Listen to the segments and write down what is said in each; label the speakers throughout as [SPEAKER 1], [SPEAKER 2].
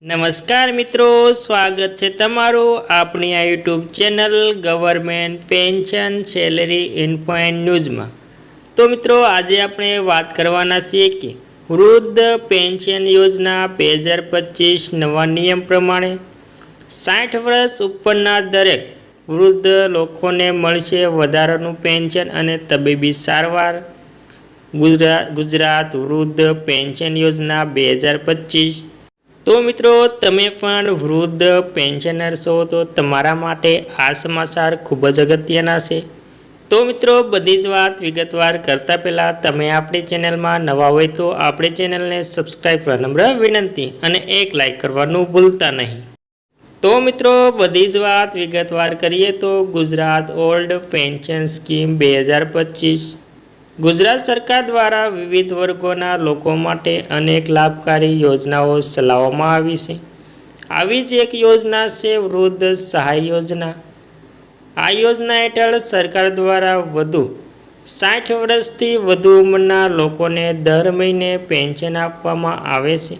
[SPEAKER 1] નમસ્કાર મિત્રો, સ્વાગત છે તમારું આપણી આ YouTube channel government pension salary info and ન્યૂઝમાં। તો મિત્રો, આજે આપણે વાત કરવાના છીએ કે વૃદ્ધ પેન્શન યોજના 2025 નવા નિયમ પ્રમાણે 60 વર્ષ ઉપરના દરેક વૃદ્ધ લોકોને મળશે વધારાનું પેન્શન અને તબીબી સારવાર। ગુજરાત વૃદ્ધ પેન્શન યોજના 2025। તો મિત્રો, તમે પણ વૃદ્ધ પેન્શનર છો તો તમારા માટે આ સમાચાર ખૂબ જ અગત્યના છે। તો મિત્રો, બધી જ વાત વિગતવાર કરતાં પહેલાં તમે આપણી ચેનલમાં નવા હોય તો આપણી ચેનલને સબસ્ક્રાઈબ કરવા નમ્ર વિનંતી અને એક લાઈક કરવાનું ભૂલતા નહીં। તો મિત્રો, બધી જ વાત વિગતવાર કરીએ તો Gujarat old pension scheme 2025 Gujarat સરકાર દ્વારા વિવિધ વર્ગોના લોકો માટે અનેક લાભકારી યોજનાઓ ચલાવવામાં આવી છે। આવી જ એક યોજના છે વૃદ્ધ સહાય યોજના। આ યોજના હેઠળ સરકાર દ્વારા વધુ 60 વર્ષથી વધુ ઉંમરના લોકોને દર મહિને પેન્શન આપવામાં આવે છે।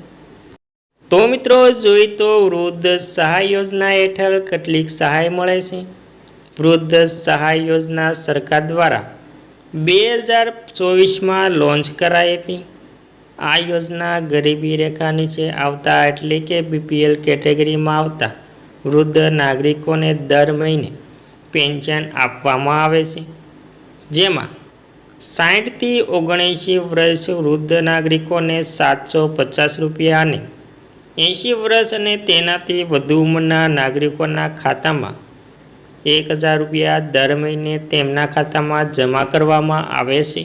[SPEAKER 1] તો મિત્રો, જોઈએ તો વૃદ્ધ સહાય યોજના હેઠળ કેટલીક સહાય મળે છે। વૃદ્ધ સહાય યોજના સરકાર દ્વારા 2024માં લોન્ચ કરાઈ હતી। આ યોજના ગરીબી રેખા નીચે આવતા એટલે કે BPL કેટેગરીમાં આવતા વૃદ્ધ નાગરિકોને દર મહિને પેન્શન આપવામાં આવે છે, જેમાં 60 થી 79 વર્ષ વૃદ્ધ નાગરિકોને 750 રૂપિયા અને 80 વર્ષ અને તેનાથી વધુ ઉંમરના નાગરિકોના ખાતામાં 1000 રૂપિયા દર મહિને તેમના ખાતામાં જમા કરવામાં આવે છે।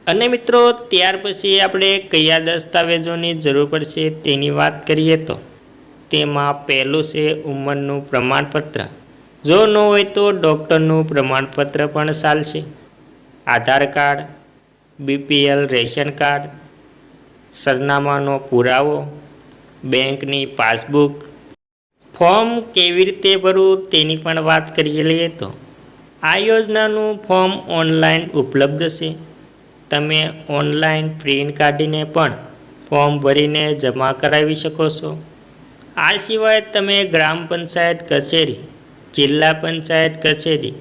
[SPEAKER 1] અને મિત્રો, ત્યાર પછી આપણે કયા દસ્તાવેજોની જરૂર પડશે તેની વાત કરીએ તો તેમાં પહેલું છે ઉંમરનું પ્રમાણપત્ર। જો ન હોય તો ડૉક્ટરનું પ્રમાણપત્ર પણ ચાલશે। આધાર કાર્ડ, BPL રેશન કાર્ડ, સરનામાનો પુરાવો, બેંકની પાસબુક। ફોર્મ કેવી રીતે ભરવું તેની પણ વાત કરી લઈએ તો આ યોજનાનું ફોર્મ ઓનલાઈન ઉપલબ્ધ છે। તમે ઓનલાઈન પ્રિન્ટ કાઢીને પણ ફોર્મ ભરીને જમા કરાવી શકો છો। આ સિવાય તમે ગ્રામ પંચાયત કચેરી, જિલ્લા પંચાયત કચેરી,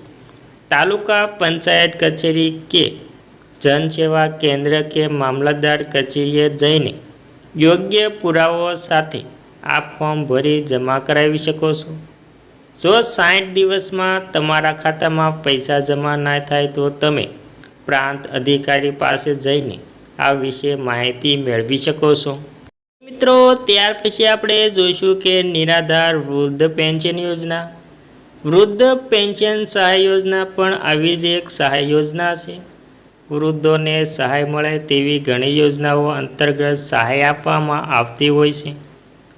[SPEAKER 1] તાલુકા પંચાયત કચેરી કે જનસેવા કેન્દ્ર કે મામલતદાર કચેરીએ જઈને યોગ્ય પુરાવો સાથે આ ફોર્મ ભરી જમા કરાવી શકો છો। જો 60 દિવસમાં તમારા ખાતામાં પૈસા જમા ના થાય તો તમે પ્રાંત અધિકારી પાસે જઈને આ વિશે માહિતી મેળવી શકો છો। મિત્રો, ત્યાર પછી આપણે જોઈશું કે નિરાધાર વૃદ્ધ પેન્શન યોજના। વૃદ્ધ પેન્શન સહાય યોજના પણ આવી જ એક સહાય યોજના છે। વૃદ્ધોને સહાય મળે તેવી ઘણી યોજનાઓ અંતર્ગત સહાય આપવામાં આવતી હોય છે।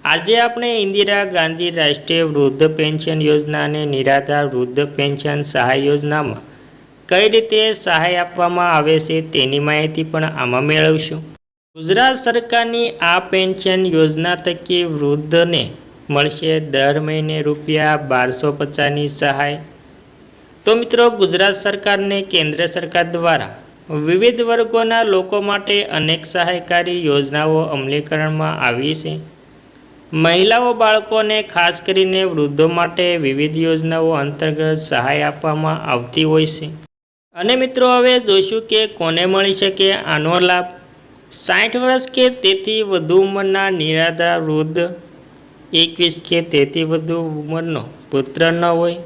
[SPEAKER 1] આજે આપણે ઇન્દિરા ગાંધી રાષ્ટ્રીય વૃદ્ધ પેન્શન યોજના અને નિરાધાર વૃદ્ધ પેન્શન સહાય યોજનામાં કઈ રીતે સહાય આપવામાં આવે છે તેની માહિતી પણ આમાં મેળવશું। ગુજરાત સરકારની આ પેન્શન યોજના થકી વૃદ્ધને મળશે દર મહિને ₹1250ની સહાય। તો મિત્રો, ગુજરાત સરકારને કેન્દ્ર સરકાર દ્વારા વિવિધ વર્ગોના લોકો માટે અનેક સહાયકારી યોજનાઓ અમલીકરણમાં આવી છે। મહિલાઓ, બાળકોને ખાસ કરીને વૃદ્ધો માટે વિવિધ યોજનાઓ અંતર્ગત સહાય આપવામાં આવતી હોય છે। અને મિત્રો, હવે જોઈશું કે કોને મળી શકે આનો લાભ। 60 વર્ષ કે તેથી વધુ ઉંમરના નિરાધાર વૃદ્ધ, 21 કે તેથી વધુ ઉંમરનો પુત્ર ન હોય,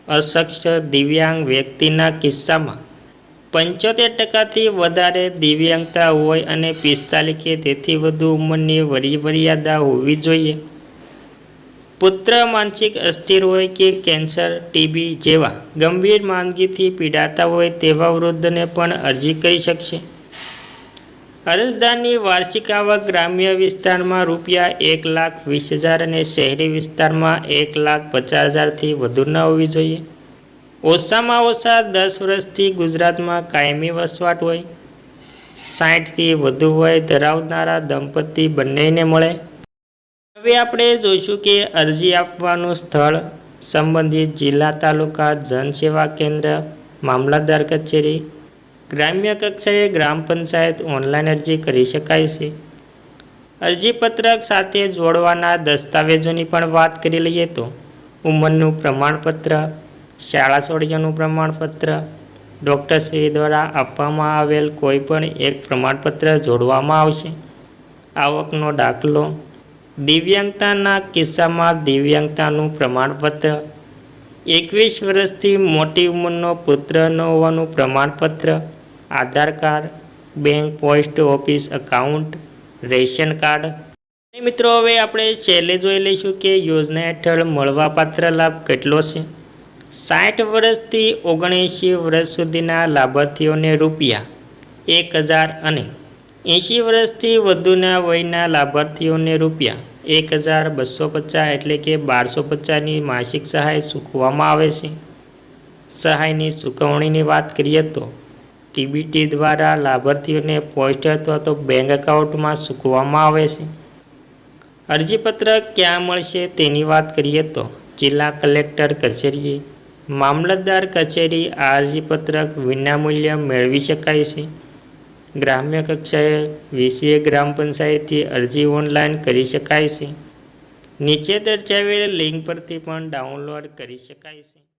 [SPEAKER 1] અશક્ત દિવ્યાંગ વ્યક્તિના કિસ્સામાં 75% વધારે દિવ્યાંગતા હોય અને 45 કે તેથી વધુ ઉંમરની વયમર્યાદા હોવી જોઈએ, પુત્ર માનસિક અસ્થિર હોય કે કેન્સર, TB જેવા ગંભીર માંદગીથી પીડાતા હોય તેવા વૃદ્ધને પણ અરજી કરી શકશે। અરજદારની વાર્ષિક આવક ગ્રામ્ય વિસ્તારમાં ₹1,20,000 અને શહેરી વિસ્તારમાં ₹1,50,000થી વધુ ન હોવી જોઈએ। ઓછામાં ઓછા 10 વર્ષથી ગુજરાતમાં કાયમી વસવાટ હોય, 60થી વધુ વય ધરાવનારા દંપતી બંનેને મળે। હવે આપણે જોઈશું કે અરજી આપવાનું સ્થળ સંબંધિત જિલ્લા, તાલુકા, જનસેવા કેન્દ્ર, મામલતદાર કચેરી, ગ્રામ્ય કક્ષાએ ગ્રામ પંચાયત ઓનલાઈન અરજી કરી શકાય છે। અરજીપત્રક સાથે જોડવાના દસ્તાવેજોની પણ વાત કરી લઈએ તો ઉંમરનું પ્રમાણપત્ર, શાળા સોળિયાનું પ્રમાણપત્ર, ડૉક્ટરશ્રી દ્વારા આપવામાં આવેલ કોઈપણ એક પ્રમાણપત્ર જોડવામાં આવશે. આવકનો દાખલો, દિવ્યાંગતાના કિસ્સામાં દિવ્યાંગતાનું પ્રમાણપત્ર, 21 વર્ષથી મોટી ઉંમરનો પુત્ર ન હોવાનું પ્રમાણપત્ર, Aadhaar card, bank post office account, ration card. મિત્રો હવે આપણે છેલ્લે જોઈ લઈશું કે યોજના હેઠળ મળવાપાત્ર લાભ કેટલો છે. 60 વર્ષથી 79 વર્ષ સુધીના લાભાર્થીઓને ₹1000 અને 80 વર્ષથી વધુના વયના લાભાર્થીઓને ₹1250 એટલે કે 1250ની માસિક સહાય ચૂકવવામાં આવે છે. સહાયની ચૂકવણીની વાત કરીએ તો ટીબીટી દ્વારા લાભાર્થીઓને પોસ્ટ અથવા તો બેંક એકાઉન્ટમાં ચૂકવવામાં આવે છે. અરજીપત્રક ક્યાં મળશે તેની વાત કરીએ તો જિલ્લા કલેક્ટર કચેરીએ, મામલતદાર કચેરી આ અરજીપત્રક વિનામૂલ્યે મેળવી શકાય છે. ગ્રામ્ય કક્ષાએ VCA ગ્રામ પંચાયતથી અરજી ઓનલાઈન કરી શકાય છે. નીચે દર્શાવેલ લિંક પરથી પણ ડાઉનલોડ કરી શકાય છે.